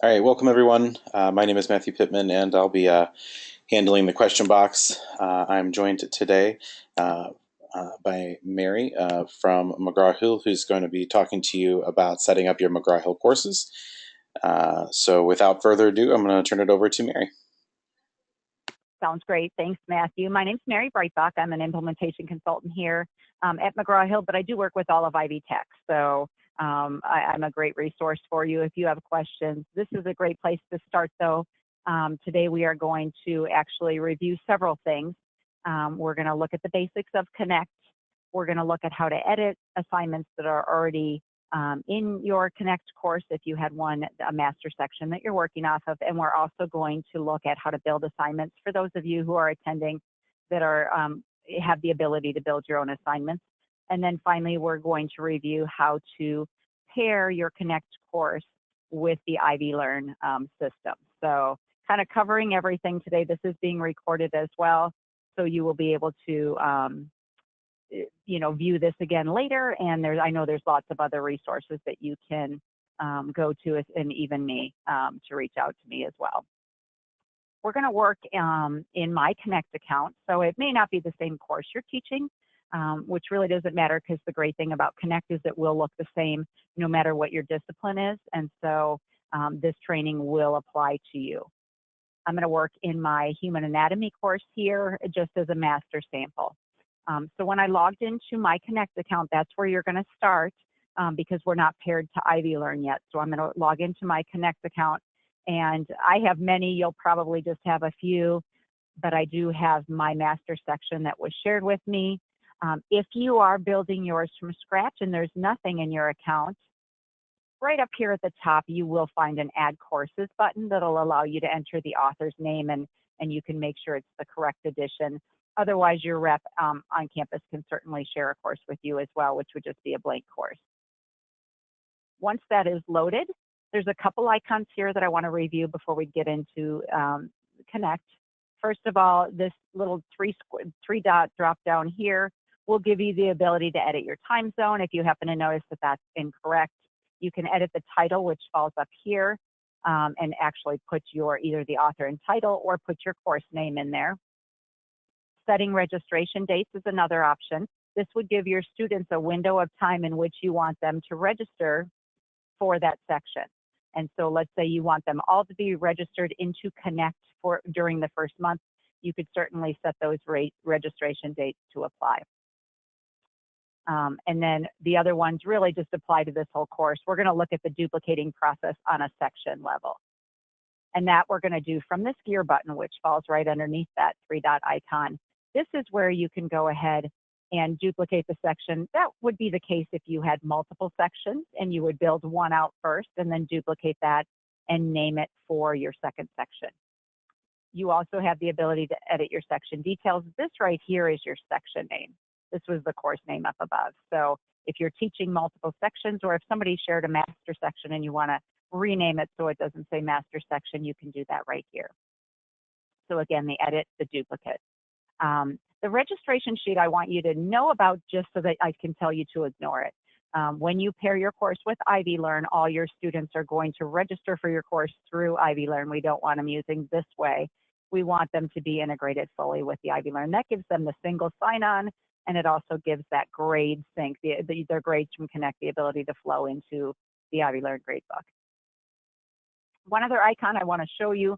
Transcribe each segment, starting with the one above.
All right, welcome everyone. My name is Matthew Pittman, and I'll be handling the question box. I'm joined today by Mary from McGraw Hill, who's going to be talking to you about setting up your McGraw Hill courses. So without further ado, I'm going to turn it over to Mary. Sounds great. Thanks, Matthew. My name's Mary Breitbach. I'm an implementation consultant here at McGraw Hill, but I do work with all of Ivy Tech. So I'm a great resource for you if you have questions. This is a great place to start, though. Today we are going to actually review several things. We're going to look at the basics of Connect. We're going to look at how to edit assignments that are already in your Connect course if you had a master section that you're working off of. And we're also going to look at how to build assignments for those of you who are attending that have the ability to build your own assignments. And then finally, we're going to review how to pair your Connect course with the IvyLearn system. So kind of covering everything today. This is being recorded as well, so you will be able to view this again later, and I know there's lots of other resources that you can go to, and even me to reach out to me as well. We're going to work in my Connect account, so it may not be the same course you're teaching, which really doesn't matter, because the great thing about Connect is it will look the same no matter what your discipline is, and so this training will apply to you. I'm going to work in my human anatomy course here just as a master sample. So when I logged into my Connect account, that's where you're going to start because we're not paired to IvyLearn yet. So I'm going to log into my Connect account, and I have many. You'll probably just have a few, but I do have my master section that was shared with me. If you are building yours from scratch and there's nothing in your account, right up here at the top, you will find an Add Courses button that'll allow you to enter the author's name, and you can make sure it's the correct edition. Otherwise, your rep on campus can certainly share a course with you as well, which would just be a blank course. Once that is loaded, there's a couple icons here that I want to review before we get into Connect. First of all, this little three dot drop down here will give you the ability to edit your time zone. If you happen to notice that that's incorrect, you can edit the title, which falls up here, and actually put either the author and title or put your course name in there. Setting registration dates is another option. This would give your students a window of time in which you want them to register for that section. And so let's say you want them all to be registered into Connect during the first month. You could certainly set those registration dates to apply. And then the other ones really just apply to this whole course. We're going to look at the duplicating process on a section level. And that we're going to do from this gear button, which falls right underneath that three-dot icon. This is where you can go ahead and duplicate the section. That would be the case if you had multiple sections, and you would build one out first and then duplicate that and name it for your second section. You also have the ability to edit your section details. This right here is your section name. This was the course name up above. So if you're teaching multiple sections, or if somebody shared a master section and you want to rename it so it doesn't say master section, you can do that right here. So again, the edit, the duplicate. The registration sheet I want you to know about, just so that I can tell you to ignore it. When you pair your course with IvyLearn, all your students are going to register for your course through IvyLearn. We don't want them using this way. We want them to be integrated fully with the IvyLearn. That gives them the single sign-on, and it also gives that grade sync, their grades from Connect, the ability to flow into the IvyLearn gradebook. One other icon I want to show you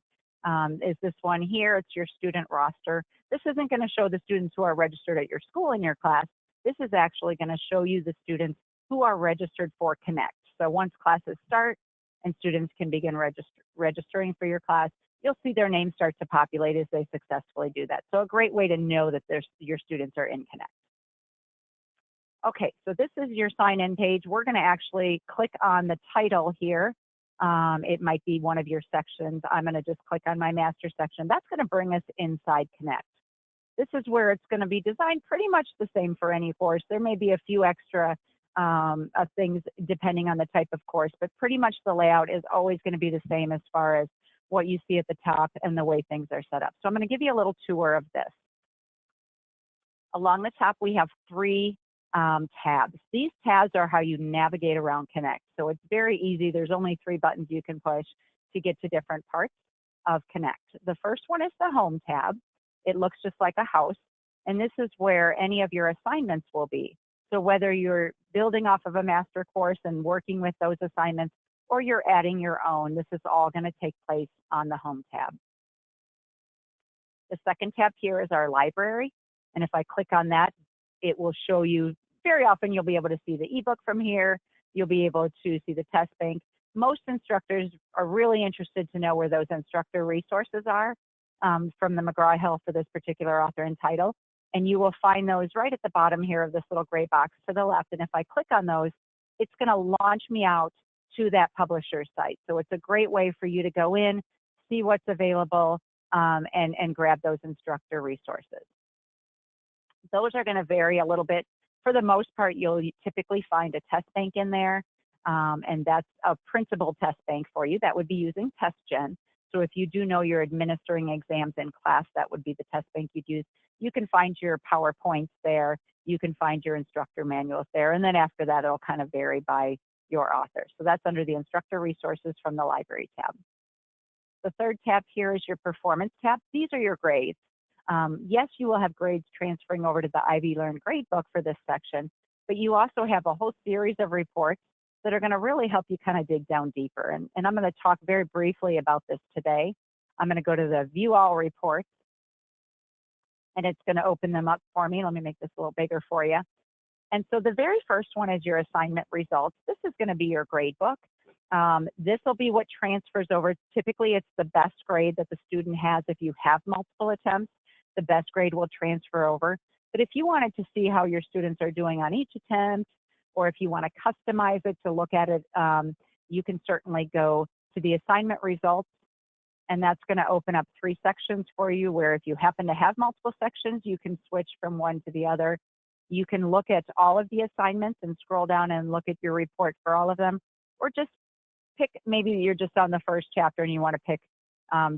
is this one here. It's your student roster. This isn't going to show the students who are registered at your school in your class. This is actually going to show you the students who are registered for Connect. So once classes start and students can begin registering for your class, you'll see their names start to populate as they successfully do that. So a great way to know that your students are in Connect. Okay, so this is your sign-in page. We're going to actually click on the title here. It might be one of your sections. I'm going to just click on my master section. That's going to bring us inside Connect. This is where it's going to be designed pretty much the same for any course. There may be a few extra things depending on the type of course, but pretty much the layout is always going to be the same as far as what you see at the top and the way things are set up. So I'm going to give you a little tour of this. Along the top, we have three tabs. These tabs are how you navigate around Connect. So it's very easy. There's only 3 buttons you can push to get to different parts of Connect. The first one is the Home tab. It looks just like a house, and this is where any of your assignments will be. So whether you're building off of a master course and working with those assignments, or you're adding your own, this is all going to take place on the Home tab. The second tab here is our library, and if I click on that, it will show you, very often you'll be able to see the ebook from here. You'll be able to see the test bank. Most instructors are really interested to know where those instructor resources are from the McGraw Hill for this particular author and title. And you will find those right at the bottom here of this little gray box to the left. And if I click on those, it's going to launch me out to that publisher site. So it's a great way for you to go in, see what's available, and grab those instructor resources. Those are going to vary a little bit. For the most part, you'll typically find a test bank in there, and that's a printable test bank for you. That would be using TestJen. So if you do know you're administering exams in class, that would be the test bank you'd use. You can find your PowerPoints there. You can find your instructor manuals there. And then after that, it'll kind of vary by your author. So that's under the instructor resources from the library tab. The third tab here is your performance tab. These are your grades. Yes, you will have grades transferring over to the IvyLearn gradebook for this section, but you also have a whole series of reports that are going to really help you kind of dig down deeper. And I'm going to talk very briefly about this today. I'm going to go to the View All reports, and it's going to open them up for me. Let me make this a little bigger for you. And so the very first one is your assignment results. This is going to be your gradebook. This will be what transfers over. Typically, it's the best grade that the student has if you have multiple attempts. The best grade will transfer over. But if you wanted to see how your students are doing on each attempt, or if you want to customize it to look at it, you can certainly go to the assignment results, and that's going to open up 3 sections for you, where if you happen to have multiple sections, you can switch from one to the other. You can look at all of the assignments and scroll down and look at your report for all of them, or just pick, maybe you're just on the first chapter and you want to pick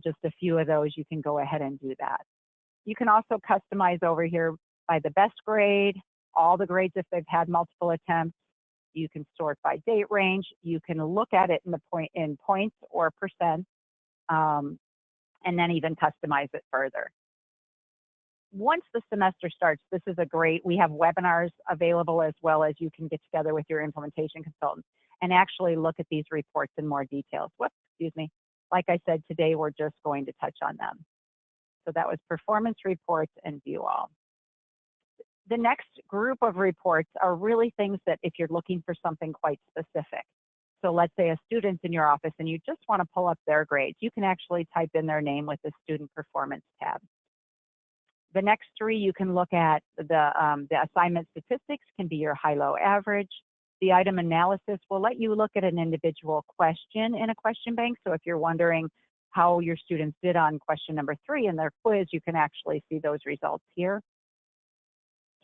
just a few of those, you can go ahead and do that. You can also customize over here by the best grade, all the grades if they've had multiple attempts. You can sort by date range. You can look at it in points or percent, and then even customize it further. Once the semester starts, this is we have webinars available, as well as you can get together with your implementation consultant and actually look at these reports in more details. Whoops, excuse me. Like I said, today we're just going to touch on them. So that was performance reports and View All. The next group of reports are really things that if you're looking for something quite specific. So let's say a student's in your office and you just want to pull up their grades. You can actually type in their name with the Student Performance tab. The next 3, you can look at the assignment statistics, can be your high-low average. The item analysis will let you look at an individual question in a question bank. So if you're wondering how your students did on question number 3 in their quiz, you can actually see those results here.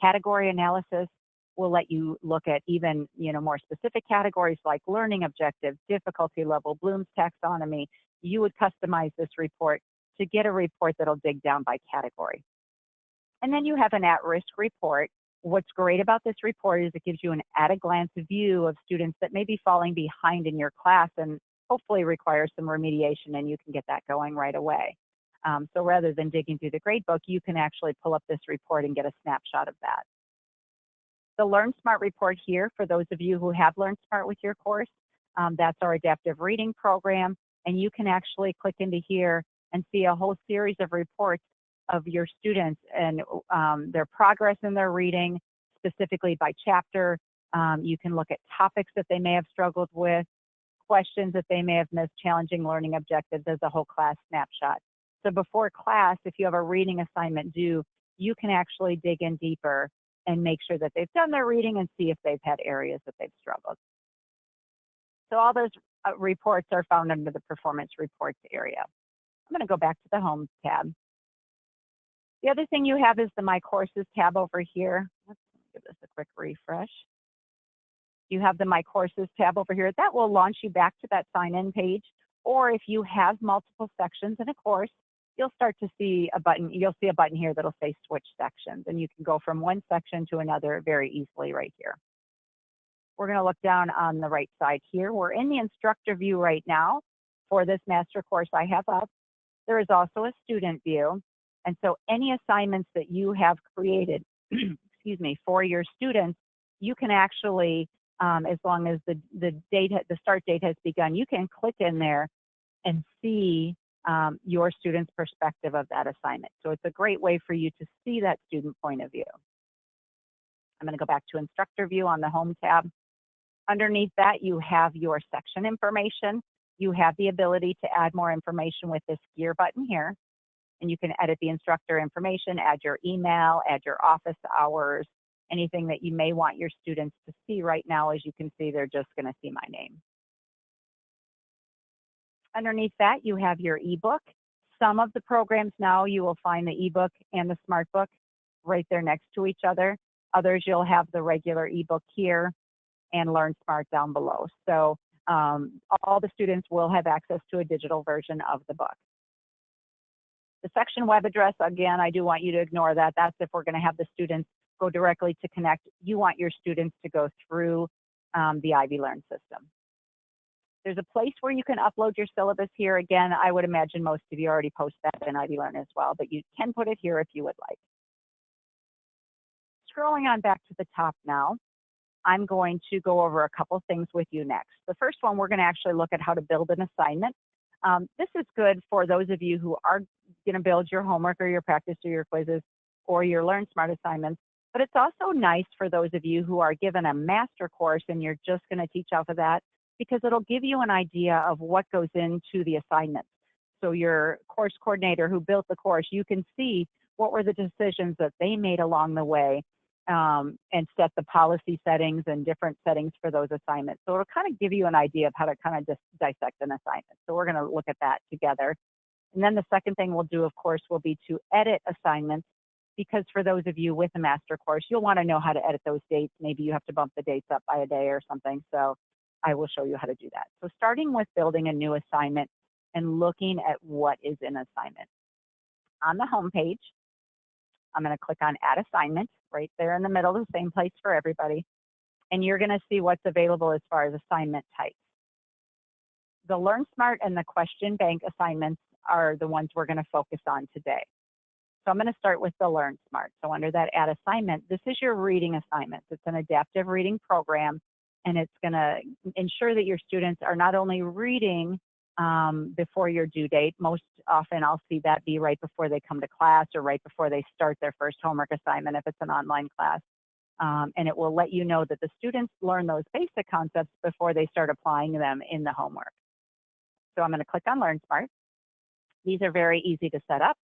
Category analysis will let you look at even more specific categories like learning objectives, difficulty level, Bloom's taxonomy. You would customize this report to get a report that'll dig down by category. And then you have an at-risk report. What's great about this report is it gives you an at-a-glance view of students that may be falling behind in your class and hopefully require some remediation, and you can get that going right away. So rather than digging through the gradebook, you can actually pull up this report and get a snapshot of that. The LearnSmart report here, for those of you who have LearnSmart with your course, that's our adaptive reading program, and you can actually click into here and see a whole series of reports of your students and their progress in their reading, specifically by chapter. You can look at topics that they may have struggled with, questions that they may have missed, challenging learning objectives as a whole class snapshot. So before class, if you have a reading assignment due, you can actually dig in deeper and make sure that they've done their reading and see if they've had areas that they've struggled. So all those reports are found under the performance reports area. I'm going to go back to the Home tab. The other thing you have is the My Courses tab over here. Let's give this a quick refresh. You have the My Courses tab over here. That will launch you back to that sign-in page. Or if you have multiple sections in a course, you'll start to see a button. You'll see a button here that'll say Switch Sections, and you can go from one section to another very easily right here. We're going to look down on the right side here. We're in the instructor view right now. for this master course I have up. There is also a student view. And so any assignments that you have created, excuse me, for your students, you can actually, as long as the start date has begun, you can click in there and see your student's perspective of that assignment. So it's a great way for you to see that student point of view. I'm going to go back to instructor view on the home tab. Underneath that, you have your section information. You have the ability to add more information with this gear button here. And you can edit the instructor information, add your email, add your office hours, anything that you may want your students to see. Right now, as you can see, they're just going to see my name. Underneath that, you have your ebook. Some of the programs now, you will find the ebook and the smart book right there next to each other. Others, you'll have the regular ebook here and LearnSmart down below. So all the students will have access to a digital version of the book. The section web address, again, I do want you to ignore that. That's if we're going to have the students go directly to connect. You want your students to go through the IvyLearn system. There's a place where you can upload your syllabus here. Again, I would imagine most of you already post that in IvyLearn as well, but you can put it here if you would like. Scrolling on back to the top now, I'm going to go over a couple things with you next. The first one, we're going to actually look at how to build an assignment. This is good for those of you who are going to build your homework or your practice or your quizzes or your LearnSmart assignments, but it's also nice for those of you who are given a master course and you're just going to teach off of that, because it'll give you an idea of what goes into the assignments. So your course coordinator who built the course, you can see what were the decisions that they made along the way, and set the policy settings and different settings for those assignments. So it'll kind of give you an idea of how to kind of just dissect an assignment. So we're going to look at that together. And then the second thing we'll do, of course, will be to edit assignments, because for those of you with a master course, you'll want to know how to edit those dates. Maybe you have to bump the dates up by a day or something. So I will show you how to do that. So starting with building a new assignment and looking at what is in assignment. On the home page, I'm going to click on Add Assignment right there in the middle, the same place for everybody. And you're going to see what's available as far as assignment types. The LearnSmart and the question bank assignments are the ones we're going to focus on today. So I'm going to start with the LearnSmart. So under that Add Assignment, this is your reading assignments. It's an adaptive reading program, and it's going to ensure that your students are not only reading before your due date. Most often I'll see that be right before they come to class or right before they start their first homework assignment if it's an online class. And it will let you know that the students learn those basic concepts before they start applying them in the homework. So I'm going to click on LearnSmart. These are very easy to set up.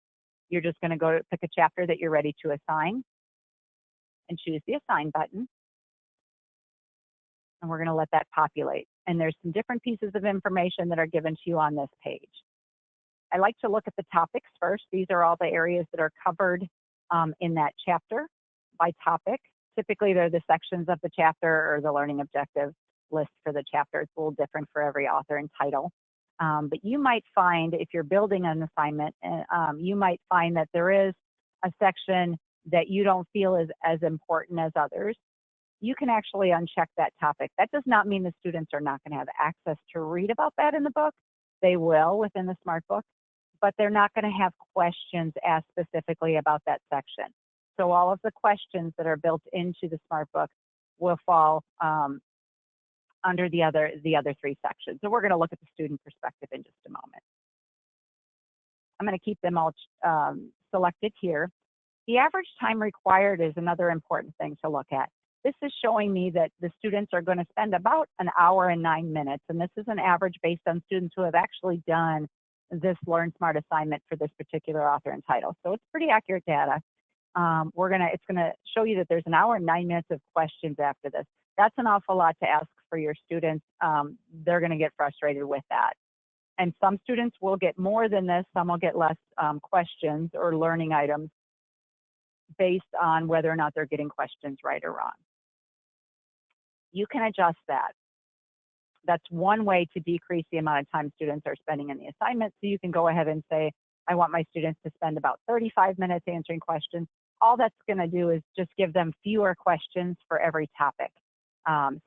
You're just going to go to pick a chapter that you're ready to assign and choose the Assign button. And we're going to let that populate. And there's some different pieces of information that are given to you on this page. I like to look at the topics first. These are all the areas that are covered in that chapter by topic. Typically, they're the sections of the chapter or the learning objective list for the chapter. It's a little different for every author and title. But you might find, if you're building an assignment, you might find that there is a section that you don't feel is as important as others. You can actually uncheck that topic. That does not mean the students are not going to have access to read about that in the book. They will within the Smart Book, but they're not going to have questions asked specifically about that section. So all of the questions that are built into the Smart Book will fall under the other three sections. So we're going to look at the student perspective in just a moment. I'm going to keep them all selected here. The average time required is another important thing to look at. This is showing me that the students are going to spend about 1 hour and 9 minutes, and this is an average based on students who have actually done this LearnSmart assignment for this particular author and title. So it's pretty accurate data. It's gonna show you that there's 1 hour and 9 minutes of questions after this. That's an awful lot to ask for your students. They're going to get frustrated with that. And some students will get more than this. Some will get less questions or learning items based on whether or not they're getting questions right or wrong. You can adjust that. That's one way to decrease the amount of time students are spending in the assignment. So you can go ahead and say, I want my students to spend about 35 minutes answering questions. All that's going to do is just give them fewer questions for every topic.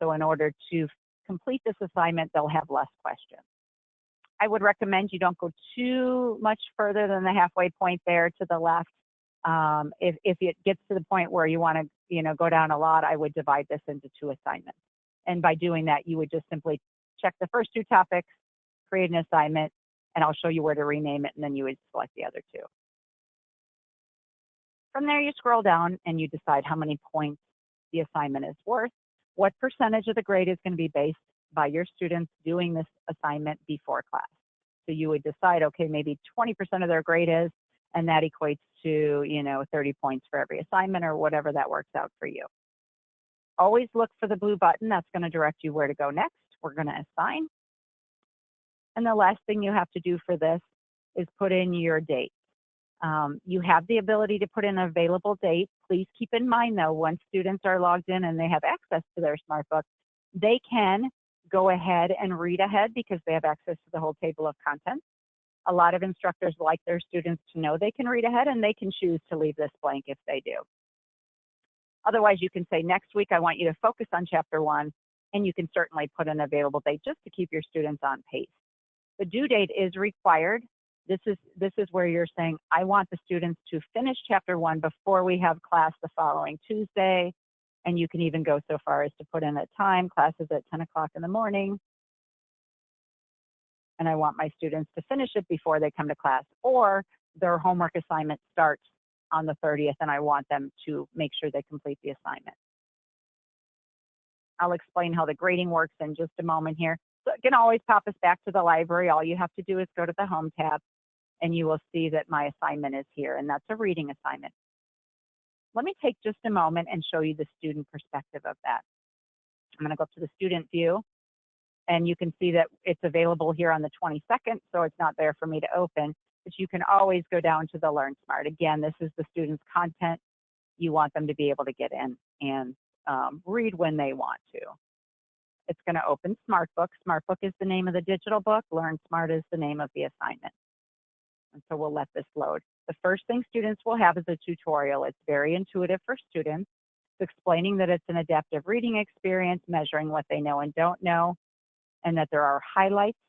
So in order to complete this assignment, they'll have less questions. I would recommend you don't go too much further than the halfway point there to the left. If it gets to the point where you want to, go down a lot, I would divide this into 2 assignments. And by doing that, you would just simply check the first 2 topics, create an assignment, and I'll show you where to rename it, and then you would select the other 2. From there, you scroll down and you decide how many points the assignment is worth, what percentage of the grade is going to be based by your students doing this assignment before class. So you would decide, okay, maybe 20% of their grade is, and that equates to, 30 points for every assignment or whatever that works out for you. Always look for the blue button. That's going to direct you where to go next. We're going to assign. And the last thing you have to do for this is put in your date. You have the ability to put in an available date. Please keep in mind, though, once students are logged in and they have access to their SmartBook, they can go ahead and read ahead because they have access to the whole table of contents. A lot of instructors like their students to know they can read ahead, and they can choose to leave this blank if they do. Otherwise, you can say, next week, I want you to focus on Chapter 1, and you can certainly put an available date just to keep your students on pace. The due date is required. This is where you're saying, I want the students to finish Chapter 1 before we have class the following Tuesday. And you can even go so far as to put in a time. Class is at 10 o'clock in the morning. And I want my students to finish it before they come to class. Or their homework assignment starts on the 30th, and I want them to make sure they complete the assignment. I'll explain how the grading works in just a moment here. So it can always pop us back to the library. All you have to do is go to the Home tab, and you will see that my assignment is here, and that's a reading assignment. Let me take just a moment and show you the student perspective of that. I'm going to go to the student view, and you can see that it's available here on the 22nd, so it's not there for me to open, but you can always go down to the LearnSmart. Again, this is the student's content. You want them to be able to get in and read when they want to. It's going to open SmartBook. SmartBook is the name of the digital book. LearnSmart is the name of the assignment. And so we'll let this load. The first thing students will have is a tutorial. It's very intuitive for students. It's explaining that it's an adaptive reading experience, measuring what they know and don't know, and that there are highlights.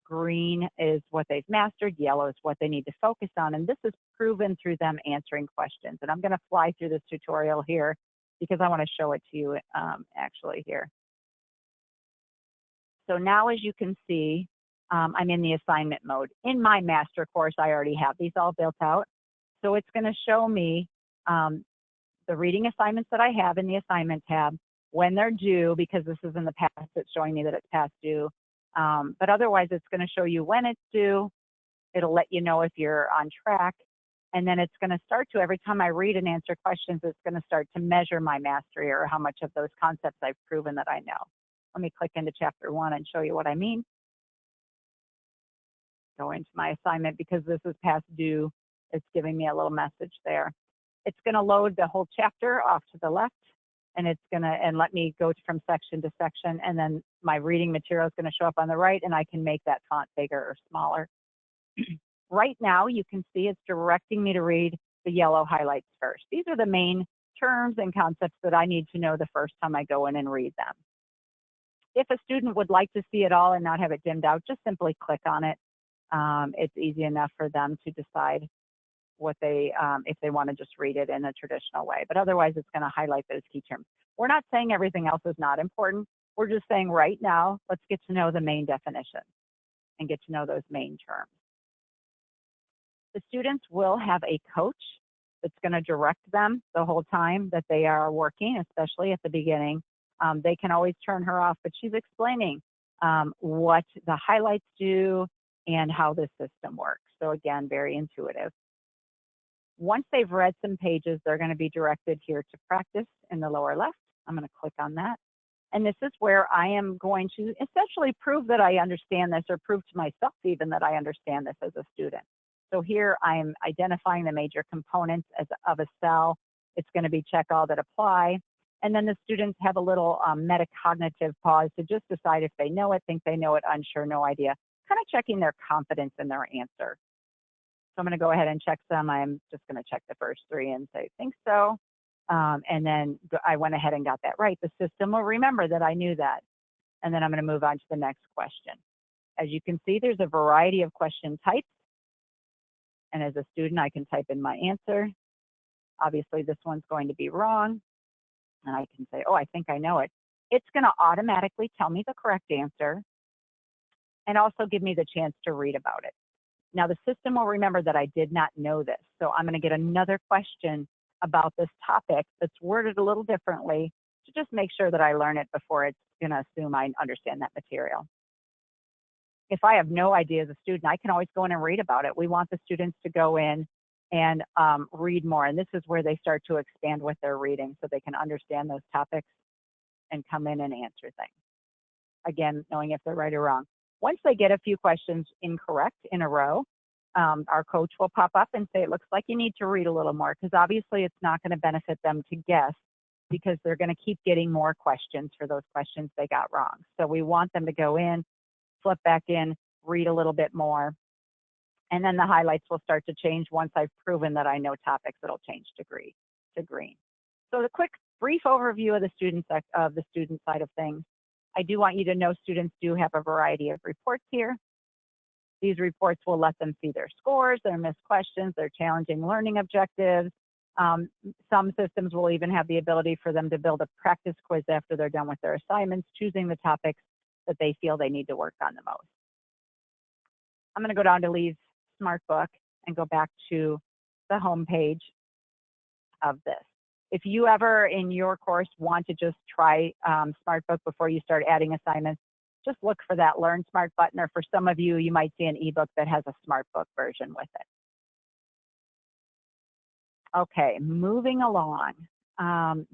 Green is what they've mastered. Yellow is what they need to focus on. And this is proven through them answering questions. And I'm going to fly through this tutorial here because I want to show it to you actually here. So now, as you can see, I'm in the assignment mode. In my master course, I already have these all built out. So it's going to show me the reading assignments that I have in the assignment tab, when they're due, because this is in the past, it's showing me that it's past due. But otherwise, it's going to show you when it's due. It'll let you know if you're on track. And then it's going to start to, every time I read and answer questions, it's going to start to measure my mastery or how much of those concepts I've proven that I know. Let me click into Chapter 1 and show you what I mean. Go into my assignment because this is past due. It's giving me a little message there. It's going to load the whole chapter off to the left, and it's going to let me go from section to section, and then my reading material is going to show up on the right, and I can make that font bigger or smaller. Right now, you can see it's directing me to read the yellow highlights first. These are the main terms and concepts that I need to know the first time I go in and read them. If a student would like to see it all and not have it dimmed out, just simply click on it. It's easy enough for them to decide what they, if they want to just read it in a traditional way. But otherwise, it's going to highlight those key terms. We're not saying everything else is not important. We're just saying right now, let's get to know the main definition and get to know those main terms. The students will have a coach that's going to direct them the whole time that they are working, especially at the beginning. They can always turn her off, but she's explaining what the highlights do and how the system works. So again, very intuitive. Once they've read some pages, they're going to be directed here to practice in the lower left. I'm going to click on that. And this is where I am going to essentially prove that I understand this, or prove to myself even that I understand this as a student. So here I'm identifying the major components of a cell. It's going to be check all that apply. And then the students have a little metacognitive pause to just decide if they know it, think they know it, unsure, no idea, kind of checking their confidence in their answer. So I'm going to go ahead and check some. I'm just going to check the first three and say, think so. And then I went ahead and got that right. The system will remember that I knew that. And then I'm going to move on to the next question. As you can see, there's a variety of question types. And as a student, I can type in my answer. Obviously, this one's going to be wrong. And I can say, oh, I think I know it. It's going to automatically tell me the correct answer and also give me the chance to read about it. Now, the system will remember that I did not know this. So I'm going to get another question about this topic that's worded a little differently to just make sure that I learn it before it's going to assume I understand that material. If I have no idea as a student, I can always go in and read about it. We want the students to go in and read more. And this is where they start to expand what they're reading so they can understand those topics and come in and answer things. Again, knowing if they're right or wrong. Once they get a few questions incorrect in a row, our coach will pop up and say, it looks like you need to read a little more, because obviously it's not going to benefit them to guess because they're going to keep getting more questions for those questions they got wrong. So we want them to go in, flip back in, read a little bit more, and then the highlights will start to change once I've proven that I know topics. It'll change to green. So the quick, brief overview of the student side of things. I do want you to know students do have a variety of reports here. These reports will let them see their scores, their missed questions, their challenging learning objectives. Some systems will even have the ability for them to build a practice quiz after they're done with their assignments, choosing the topics that they feel they need to work on the most. I'm going to go down to Lee's Smart Book and go back to the home page of this. If you ever in your course want to just try Smart Book before you start adding assignments, just look for that LearnSmart button, or for some of you, you might see an ebook that has a Smart Book version with it. Okay, moving along. I'm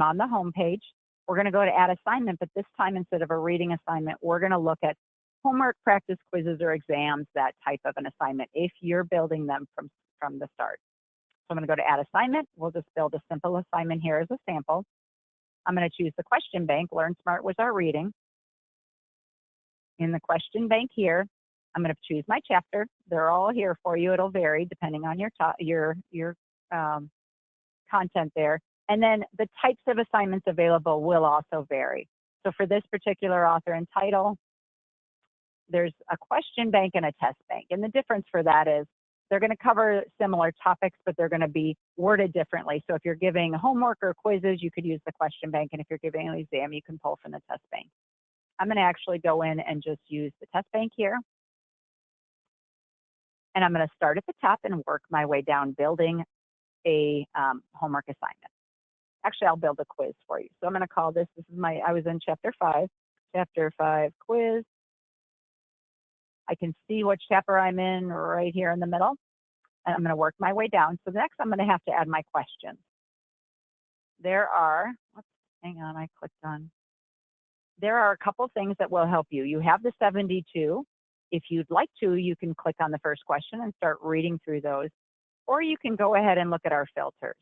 on the home page. We're going to go to add assignment, but this time instead of a reading assignment, we're going to look at homework, practice quizzes, or exams, that type of an assignment, if you're building them from the start. So I'm going to go to add assignment. We'll just build a simple assignment here as a sample. I'm going to choose the question bank. LearnSmart was our reading. In the question bank here, I'm going to choose my chapter. They're all here for you. It'll vary depending on your content there. And then the types of assignments available will also vary. So for this particular author and title, there's a question bank and a test bank. And the difference for that is they're going to cover similar topics, but they're going to be worded differently. So if you're giving homework or quizzes, you could use the question bank. And if you're giving an exam, you can pull from the test bank. I'm going to actually go in and just use the test bank here. And I'm going to start at the top and work my way down building a homework assignment. Actually, I'll build a quiz for you. So I'm going to call this is I was in chapter 5 quiz. I can see which chapter I'm in right here in the middle. And I'm going to work my way down. So next I'm going to have to add my questions. There are, hang on, I clicked on. There are a couple things that will help you. You have the 72. If you'd like to, you can click on the first question and start reading through those. Or you can go ahead and look at our filters.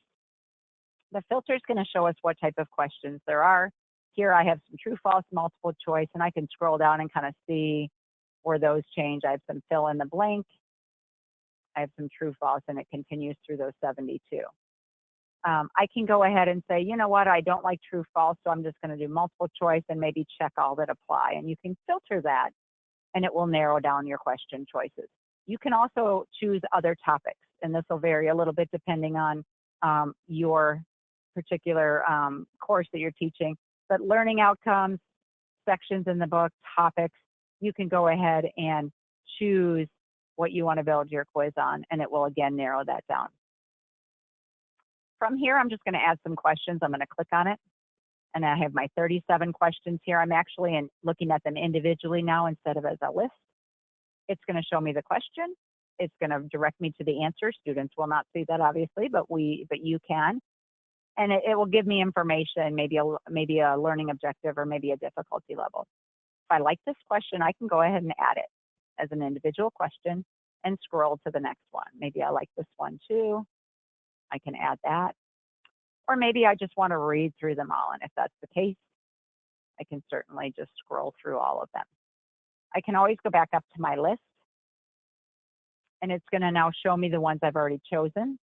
The filter is going to show us what type of questions there are. Here I have some true, false, multiple choice, and I can scroll down and kind of see where those change. I have some fill in the blank. I have some true, false, and it continues through those 72. I can go ahead and say, you know what, I don't like true, false, so I'm just going to do multiple choice and maybe check all that apply. And you can filter that, and it will narrow down your question choices. You can also choose other topics, and this will vary a little bit depending on your particular course that you're teaching. But learning outcomes, sections in the book, topics, you can go ahead and choose what you want to build your quiz on, and it will again narrow that down. From here, I'm just going to add some questions. I'm going to click on it, and I have my 37 questions here. I'm actually looking at them individually now instead of as a list. It's going to show me the question. It's going to direct me to the answer. Students will not see that, obviously, but you can. And it will give me information, maybe a learning objective or maybe a difficulty level. If I like this question, I can go ahead and add it as an individual question and scroll to the next one. Maybe I like this one too. I can add that. Or maybe I just want to read through them all. And if that's the case, I can certainly just scroll through all of them. I can always go back up to my list, and it's going to now show me the ones I've already chosen.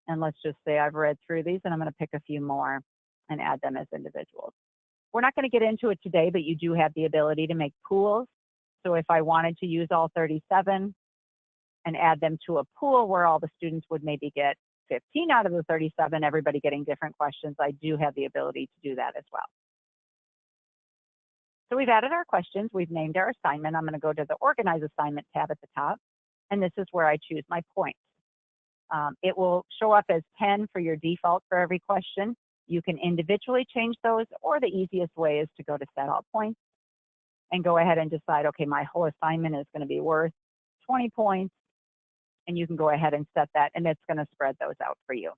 And let's just say I've read through these, and I'm going to pick a few more and add them as individuals. We're not going to get into it today, but you do have the ability to make pools So if I wanted to use all 37 and add them to a pool where all the students would maybe get 15 out of the 37, everybody getting different questions, I do have the ability to do that as well. So we've added our questions, we've named our assignment. I'm going to go to the Organize Assignment tab at the top, and this is where I choose my points. It will show up as 10 for your default for every question. You can individually change those, or the easiest way is to go to Set All Points and go ahead and decide, okay, my whole assignment is going to be worth 20 points, and you can go ahead and set that, and it's going to spread those out for you.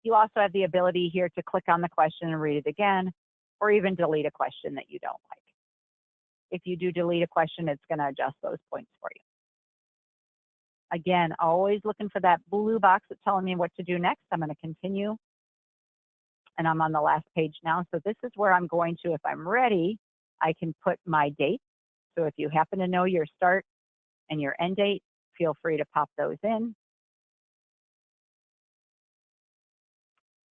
You also have the ability here to click on the question and read it again, or even delete a question that you don't like. If you do delete a question, it's going to adjust those points for you. Again, always looking for that blue box that's telling me what to do next. I'm going to continue, and I'm on the last page now. So this is where I'm going to, if I'm ready, I can put my date. So if you happen to know your start and your end date, feel free to pop those in.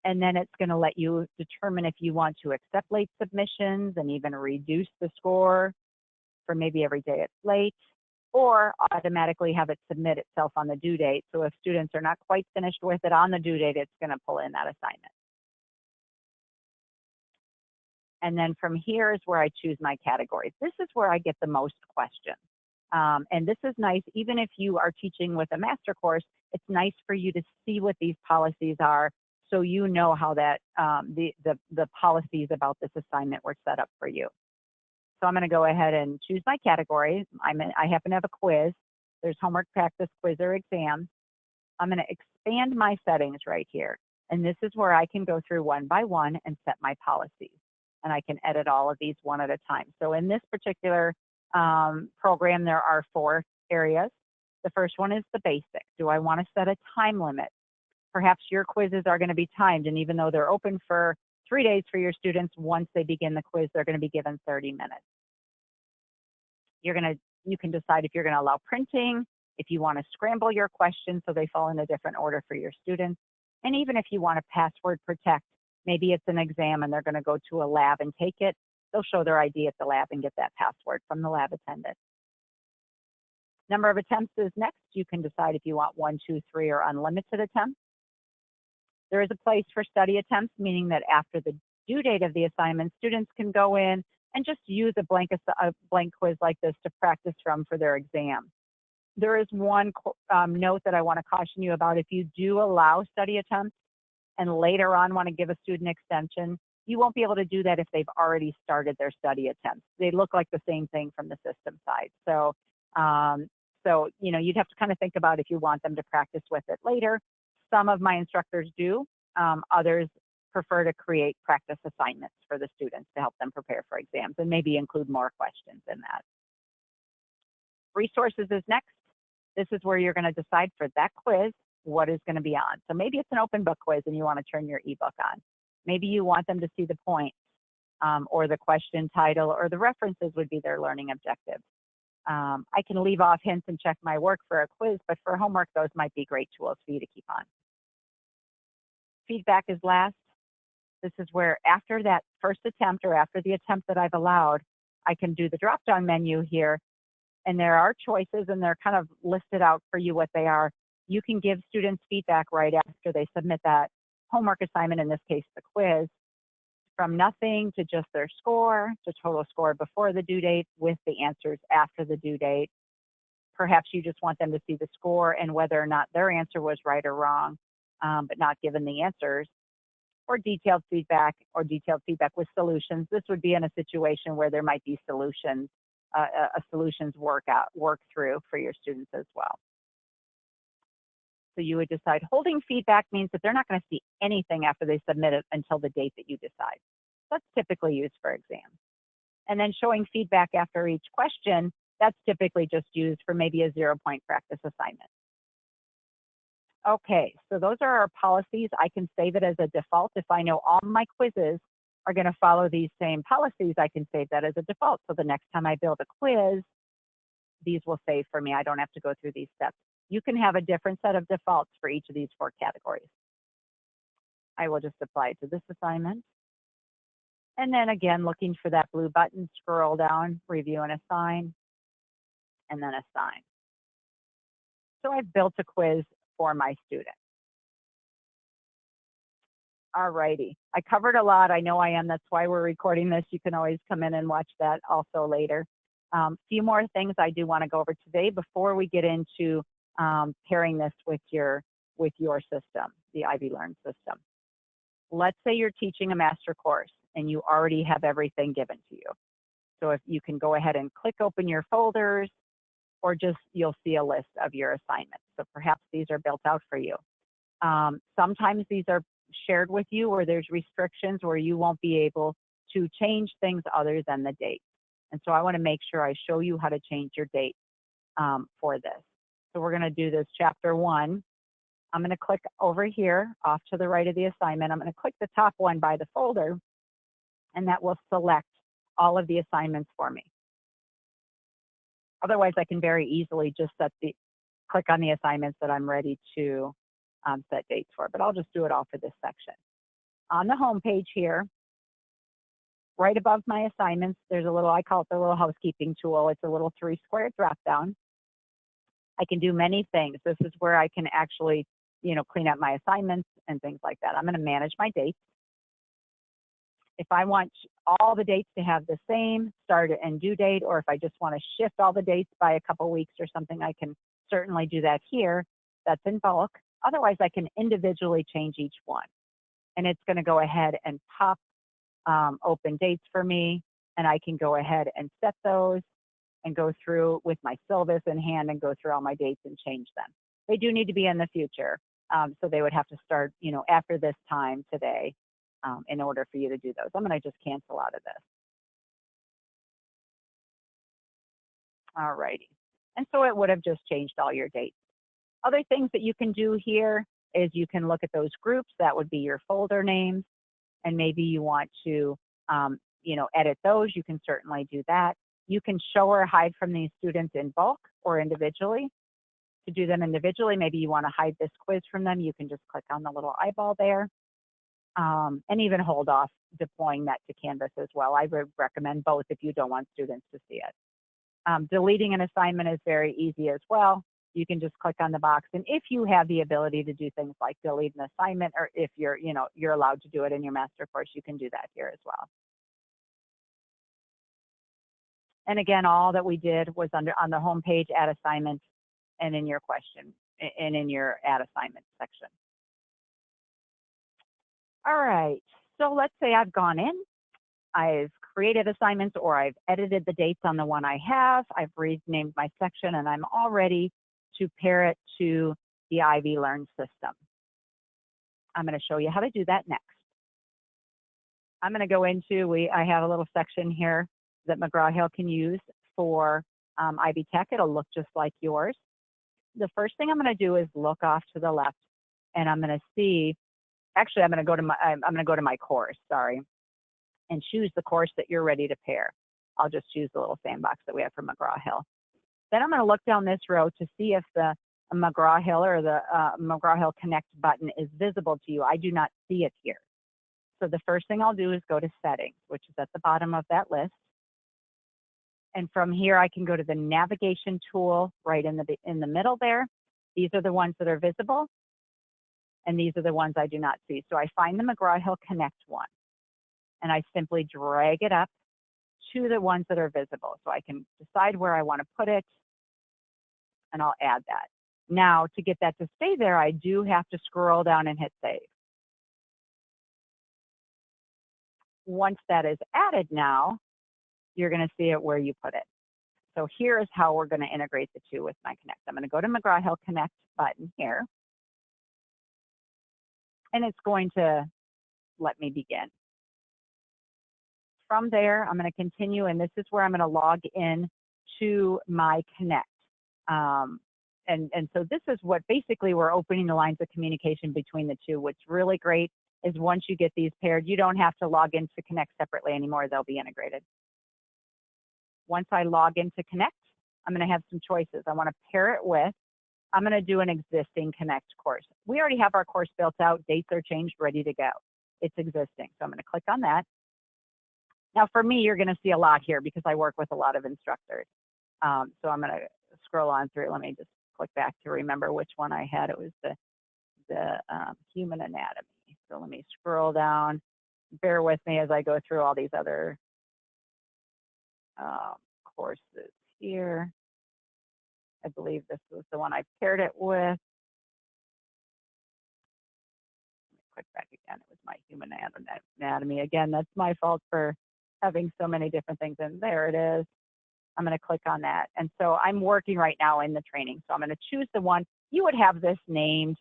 And then it's going to let you determine if you want to accept late submissions and even reduce the score for maybe every day it's late, or automatically have it submit itself on the due date. So if students are not quite finished with it on the due date, it's going to pull in that assignment. And then from here is where I choose my categories. This is where I get the most questions. And this is nice, even if you are teaching with a master course, it's nice for you to see what these policies are, so you know how that the policies about this assignment were set up for you. So I'm going to go ahead and choose my category. I happen to have a quiz. There's homework, practice, quiz, or exam. I'm going to expand my settings right here. And this is where I can go through one by one and set my policies. And I can edit all of these one at a time. So in this particular program, there are 4 areas. The first one is the basic. Do I want to set a time limit? Perhaps your quizzes are going to be timed, and even though they're open for 3 days for your students, once they begin the quiz, they're going to be given 30 minutes. You can decide if you're going to allow printing, if you want to scramble your questions so they fall in a different order for your students, and even if you want to password protect. Maybe it's an exam and they're going to go to a lab and take it. They'll show their ID at the lab and get that password from the lab attendant. Number of attempts is next. You can decide if you want 1, 2, 3, or unlimited attempts. There is a place for study attempts, meaning that after the due date of the assignment, students can go in and just use a blank quiz like this to practice from for their exam. There is one note that I want to caution you about. If you do allow study attempts and later on want to give a student extension, you won't be able to do that if they've already started their study attempts. They look like the same thing from the system side. So, you'd have to kind of think about if you want them to practice with it later. Some of my instructors do. Others prefer to create practice assignments for the students to help them prepare for exams and maybe include more questions in that. Resources is next. This is where you're going to decide for that quiz what is going to be on. So maybe it's an open book quiz and you want to turn your ebook on. Maybe you want them to see the points or the question title, or the references would be their learning objectives. I can leave off hints and check my work for a quiz, but for homework, those might be great tools for you to keep on. Feedback is last. This is where after that first attempt or after the attempt that I've allowed, I can do the drop-down menu here, and there are choices and they're kind of listed out for you what they are. You can give students feedback right after they submit that homework assignment, in this case, the quiz, from nothing to just their score, to total score before the due date with the answers after the due date. Perhaps you just want them to see the score and whether or not their answer was right or wrong, but not given the answers, or detailed feedback with solutions. This would be in a situation where there might be solutions, a solutions work through for your students as well. So you would decide holding feedback means that they're not going to see anything after they submit it until the date that you decide. That's typically used for exams. And then showing feedback after each question, that's typically just used for maybe a 0-point practice assignment. Okay, so those are our policies. I can save it as a default. If I know all my quizzes are going to follow these same policies, I can save that as a default. So the next time I build a quiz, these will save for me. I don't have to go through these steps. You can have a different set of defaults for each of these 4 categories. I will just apply it to this assignment. And then again, looking for that blue button, scroll down, review and assign, and then assign. So I've built a quiz for my student. All righty. I covered a lot. I know I am. That's why we're recording this. You can always come in and watch that also later. Few more things I do want to go over today before we get into pairing this with your system, the IvyLearn system. Let's say you're teaching a master course and you already have everything given to you. So if you can go ahead and click open your folders, or just you'll see a list of your assignments. So perhaps these are built out for you. Sometimes these are shared with you or there's restrictions where you won't be able to change things other than the date. And so I want to make sure I show you how to change your date for this. So we're going to do this chapter 1. I'm going to click over here off to the right of the assignment. I'm going to click the top one by the folder, and that will select all of the assignments for me. Otherwise, I can very easily just click on the assignments that I'm ready to set dates for, but I'll just do it all for this section. On the home page here, right above my assignments, there's a little, I call it the little housekeeping tool. It's a little 3-square drop down. I can do many things. This is where I can actually, clean up my assignments and things like that. I'm going to manage my dates. If I want all the dates to have the same start and due date, or if I just want to shift all the dates by a couple weeks or something, I can certainly do that here. That's in bulk. Otherwise, I can individually change each one. And it's going to go ahead and pop open dates for me. And I can go ahead and set those and go through with my syllabus in hand and go through all my dates and change them. They do need to be in the future. So they would have to start, after this time today in order for you to do those. I'm going to just cancel out of this. All righty. And so it would have just changed all your dates. Other things that you can do here is you can look at those groups. That would be your folder names. And maybe you want to, edit those. You can certainly do that. You can show or hide from these students in bulk or individually. To do them individually, maybe you want to hide this quiz from them. You can just click on the little eyeball there. And even hold off deploying that to Canvas as well. I would recommend both if you don't want students to see it. Deleting an assignment is very easy as well. You can just click on the box. And if you have the ability to do things like delete an assignment, or if you're allowed to do it in your master course, you can do that here as well. And again, all that we did was on the home page, add assignment, and in your question, and in your add assignment section. All right, so let's say I've gone in, I've created assignments, or I've edited the dates on the one I have, I've renamed my section, and I'm all ready to pair it to the IvyLearn system. I'm going to show you how to do that next. I'm going to go into, I have a little section here that McGraw Hill can use for Ivy Tech. It'll look just like yours. The first thing I'm going to do is look off to the left, and I'm going to see, actually I'm going to go to my course, sorry, and choose the course that you're ready to pair. I'll just choose the little sandbox that we have for McGraw Hill. Then I'm going to look down this row to see if the McGraw Hill or the McGraw Hill Connect button is visible to you. I do not see it here. So the first thing I'll do is go to Settings, which is at the bottom of that list. And from here, I can go to the navigation tool right in the middle there. These are the ones that are visible, and these are the ones I do not see. So I find the McGraw Hill Connect one, and I simply drag it up to the ones that are visible. So I can decide where I want to put it, and I'll add that. Now, to get that to stay there, I do have to scroll down and hit Save. Once that is added now, you're going to see it where you put it. So here is how we're going to integrate the two with my Connect. I'm going to go to McGraw Hill Connect button here, and it's going to let me begin. From there, I'm going to continue, and this is where I'm going to log in to my Connect. And so this is what basically we're opening the lines of communication between the two. What's really great is once you get these paired, you don't have to log into Connect separately anymore. They'll be integrated. Once I log into Connect, I'm going to have some choices. I want to pair it with, I'm going to do an existing Connect course. We already have our course built out. Dates are changed, ready to go. It's existing. So I'm going to click on that. Now for me, you're going to see a lot here because I work with a lot of instructors. So I'm going to scroll on through. Let me just click back to remember which one I had. It was the human anatomy. So let me scroll down. Bear with me as I go through all these other courses here. I believe this was the one I paired it with. Click back again. It was my human anatomy. Again, that's my fault for having so many different things. And there it is. I'm going to click on that. And so I'm working right now in the training. So I'm going to choose the one. You would have this named,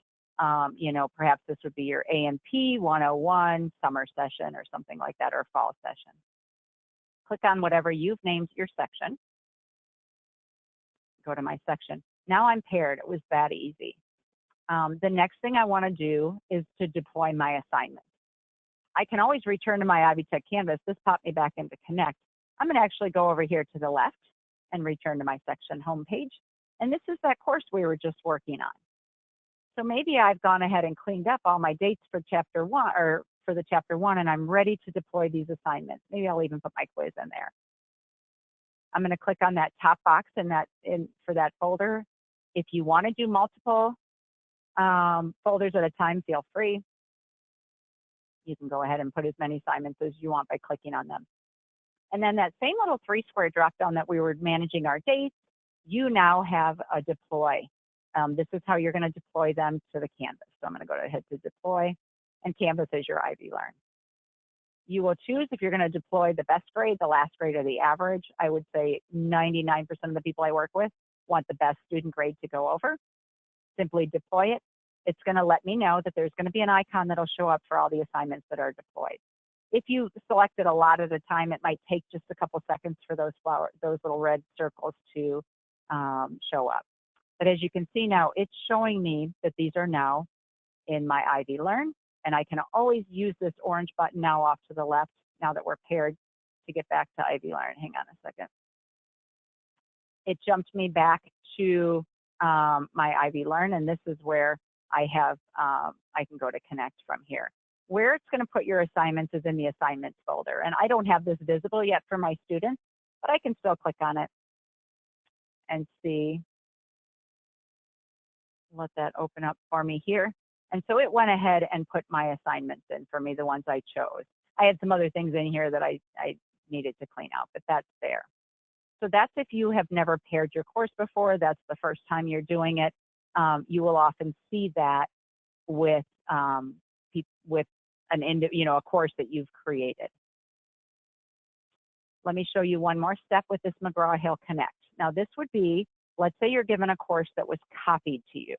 you know, perhaps this would be your A&P 101 summer session or something like that, or fall session. Click on whatever you've named your section. Go to my section. Now I'm paired. It was that easy. The next thing I want to do is to deploy my assignments. I can always return to my Ivy Tech Canvas. This popped me back into Connect. I'm going to actually go over here to the left and return to my section homepage. And this is that course we were just working on. So maybe I've gone ahead and cleaned up all my dates for chapter 1 or for the chapter 1, and I'm ready to deploy these assignments. Maybe I'll even put my quiz in there. I'm going to click on that top box for that folder. If you want to do multiple folders at a time, feel free. You can go ahead and put as many assignments as you want by clicking on them. And then that same little 3-square drop-down that we were managing our dates, you now have a deploy. This is how you're going to deploy them to the Canvas. So I'm going to go ahead to deploy, and Canvas is your IvyLearn. You will choose if you're going to deploy the best grade, the last grade, or the average. I would say 99% of the people I work with want the best student grade to go over. Simply deploy it. It's going to let me know that there's going to be an icon that'll show up for all the assignments that are deployed. If you selected a lot at a time, it might take just a couple seconds for those little red circles to show up. But as you can see now, it's showing me that these are now in my IvyLearn, and I can always use this orange button now off to the left, now that we're paired, to get back to IvyLearn. Hang on a second. It jumped me back to my IvyLearn, and this is where I have, I can go to Connect from here. Where it's going to put your assignments is in the assignments folder. And I don't have this visible yet for my students, but I can still click on it and see. Let that open up for me here. And so it went ahead and put my assignments in for me, the ones I chose. I had some other things in here that I needed to clean out, but that's there. So that's if you have never paired your course before, that's the first time you're doing it. You will often see that with a course that you've created. Let me show you one more step with this McGraw Hill Connect. Now this would be, let's say you're given a course that was copied to you.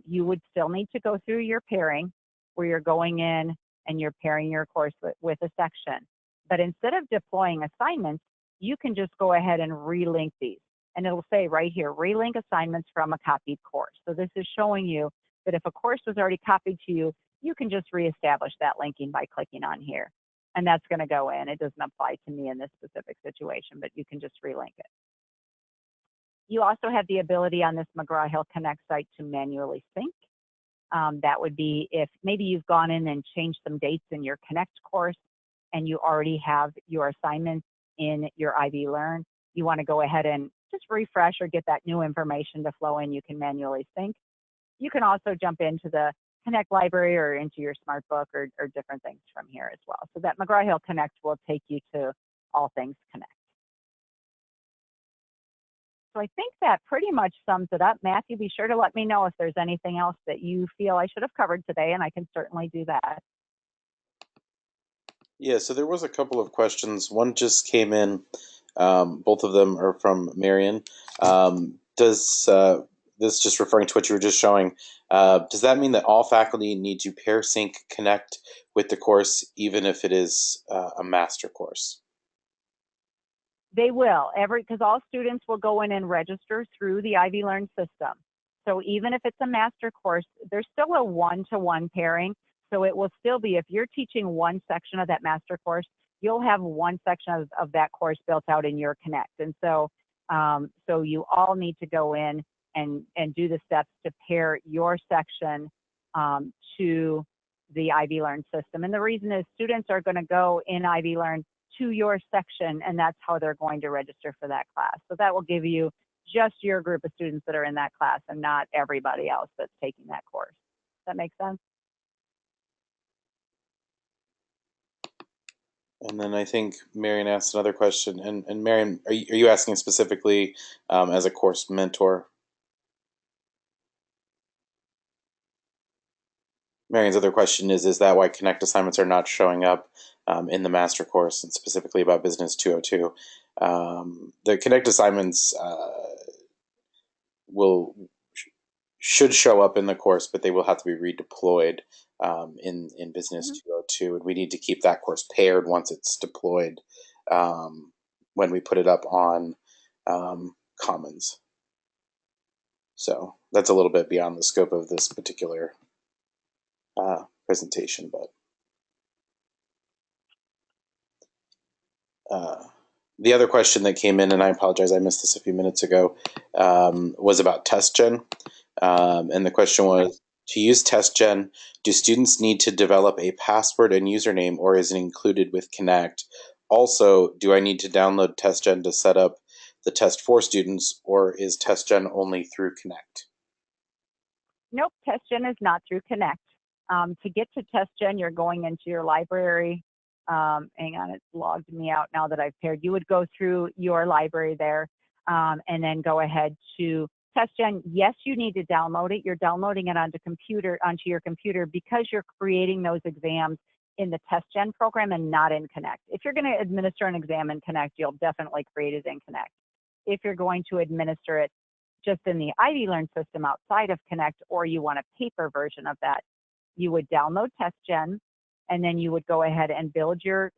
You would still need to go through your pairing where you're going in and you're pairing your course with a section. But instead of deploying assignments, you can just go ahead and relink these. And it'll say right here, relink assignments from a copied course. So this is showing you that if a course was already copied to you, you can just reestablish that linking by clicking on here. And that's going to go in. It doesn't apply to me in this specific situation, but you can just relink it. You also have the ability on this McGraw Hill Connect site to manually sync. That would be if maybe you've gone in and changed some dates in your Connect course and you already have your assignments in your IvyLearn. You want to go ahead and just refresh or get that new information to flow in, you can manually sync. You can also jump into the Connect library or into your SmartBook or different things from here as well. So that McGraw Hill Connect will take you to all things Connect. So I think that pretty much sums it up. Matthew, be sure to let me know if there's anything else that you feel I should have covered today, and I can certainly do that. Yeah, so there was a couple of questions. One just came in. Both of them are from Marion. Does this, just referring to what you were just showing, does that mean that all faculty need to pair sync Connect with the course, even if it is a master course? They will, because all students will go in and register through the IvyLearn system. So even if it's a master course, there's still a one-to-one pairing. So it will still be, if you're teaching one section of that master course, you'll have one section of that course built out in your Connect. And so, so you all need to go in and do the steps to pair your section to the IvyLearn system. And the reason is students are going to go in IvyLearn to your section, and that's how they're going to register for that class. So that will give you just your group of students that are in that class and not everybody else that's taking that course. Does that make sense? And then I think Marion asked another question. And Marion, are you asking specifically as a course mentor? Marion's other question is that why Connect assignments are not showing up in the master course, and specifically about Business 202? The Connect assignments will should show up in the course, but they will have to be redeployed in Business 202, and we need to keep that course paired once it's deployed when we put it up on Commons. So that's a little bit beyond the scope of this particular presentation, but the other question that came in, and I apologize, I missed this a few minutes ago, was about TestJen. And the question was, to use TestJen, do students need to develop a password and username, or is it included with Connect? Also, do I need to download TestJen to set up the test for students, or is TestJen only through Connect? Nope, TestJen is not through Connect. To get to TestJen, you're going into your library. Hang on, it's logged me out now that I've paired. You would go through your library there and then go ahead to TestJen. Yes, you need to download it. You're downloading it onto your computer because you're creating those exams in the TestJen program and not in Connect. If you're going to administer an exam in Connect, you'll definitely create it in Connect. If you're going to administer it just in the IvyLearn system outside of Connect, or you want a paper version of that, you would download TestJen, and then you would go ahead and build your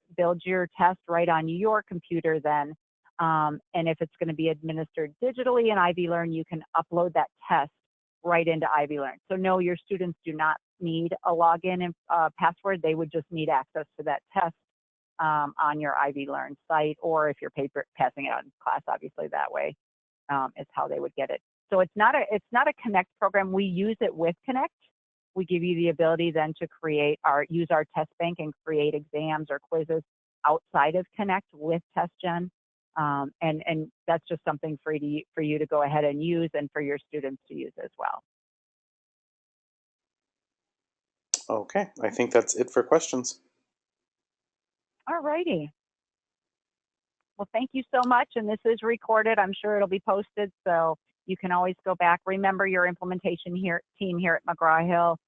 test right on your computer then. And if it's going to be administered digitally in IvyLearn, you can upload that test right into IvyLearn. So no, your students do not need a login and password. They would just need access to that test on your IvyLearn site, or if you're passing it out in class, obviously that way is how they would get it. So it's not a Connect program. We use it with Connect. We give you the ability then to use our test bank and create exams or quizzes outside of Connect with TestJen. And that's just something for you to go ahead and use, and for your students to use as well. Okay, I think that's it for questions. All righty. Well, thank you so much. And this is recorded. I'm sure it'll be posted, so you can always go back. Remember, your implementation team here at McGraw Hill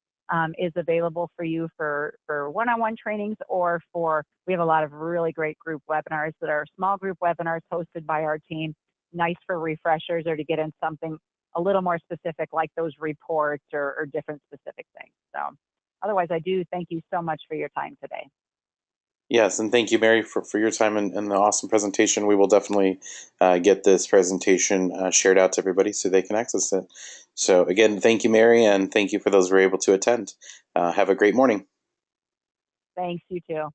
is available for you for one-on-one trainings, or we have a lot of really great group webinars that are small group webinars hosted by our team, nice for refreshers or to get in something a little more specific like those reports or different specific things. So otherwise, I do thank you so much for your time today. Yes, and thank you, Mary, for your time and the awesome presentation. We will definitely get this presentation shared out to everybody so they can access it. So again, thank you, Mary, and thank you for those who were able to attend. Have a great morning. Thanks, you too.